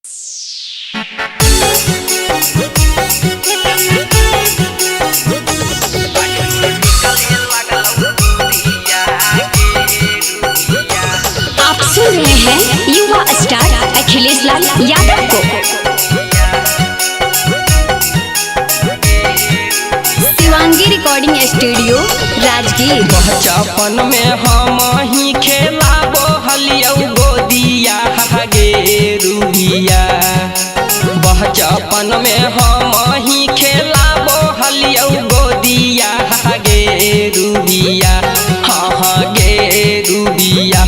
आप सुन रहे हैं युवा स्टार अखिलेश लाल यादव को। Shivangi recording studio Rajgir. बचपन में हम ही खेलाबो हलियौ गोदिया गे रूबिया। बचपन में हम ही खेलाबो हलियौ गोदिया गे रूबिया। हाँ गे रूबिया,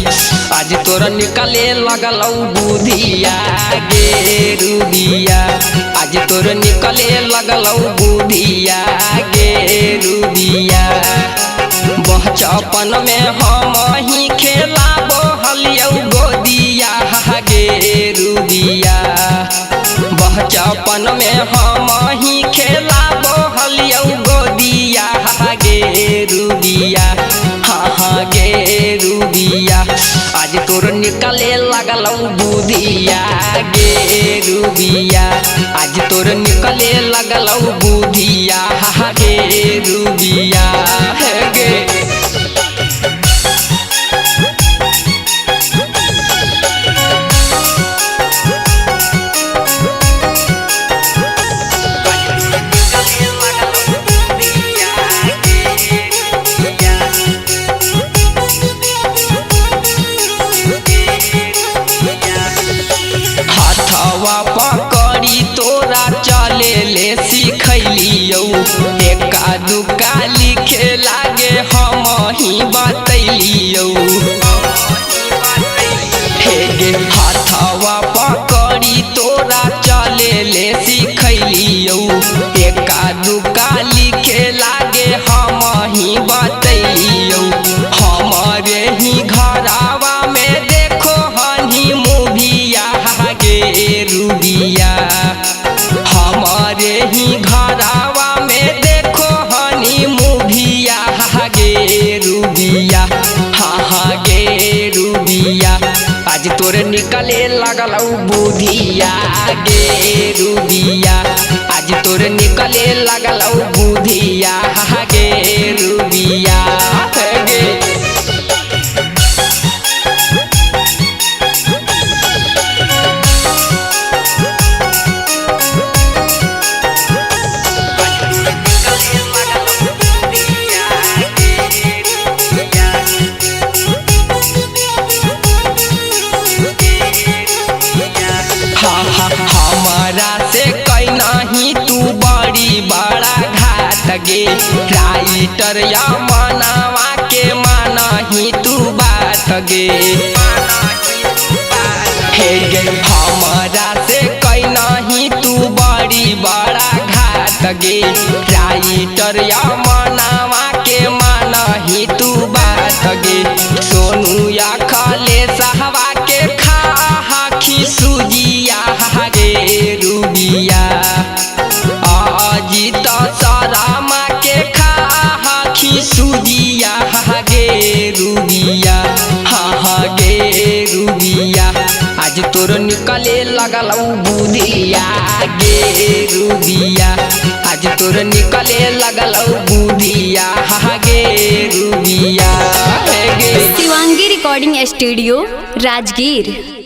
आज तोरा निकले लगलौ बुधिया गे रूबिया। आज तोरा निकले लगलौ बुधिया गे रूबिया। बचपन में हम ही खेलाबो हलियौ गोदिया गे रूबिया। बचपन में हम ही खेलाबो हलियौ गोदिया गे रूबिया। हाँ गे रूबिया, आज तोर निकले लगलौ बुधिया गे रूबिया। आज तोर निकले लगलौ बुधिया गे रूबिया गे। हथवा पकड़ी तोरा चले ले सिखैलियौ। एका दुका लिखे लागे हम ही बतैलियौ। हे गे हथवा पकड़ी तोरा चले ले सिखैलियौ। एका दुका लिखे लागे हम ही बतैलियौ। हमारे ही घरवा में देखो हनी मुभिया गे रूबिया। हमारे ही घरवा में देखो हनी मुभिया गे रूबिया। हाँ गे रूबिया, आज तोरे निकले लगलौ बुधिया गे रूबिया। आज तोरे निकले लगलौ बुधिया गे रूबिया गे। हमारा से कई नहीं तू बड़ी बड़ा घात गे। राइटर या मनावा के माना ही तू बात गे। हे गे हमारा से कई नहीं तू बड़ी बड़ा घात गे। राइटर या मनावा के माना ही तू बात गे। सोनू या खले सहवा के खाखी सुजिया गे रूबिया। अजित सरामा के खाखी सुजिया गे रूबिया। हाँ गे रूबिया, आज तोर निकले लगलौ बुधिया गे रूबिया। आज तोर निकले लगलौ बुधिया गे रूबिया गे। Shivangi recording studio Rajgir.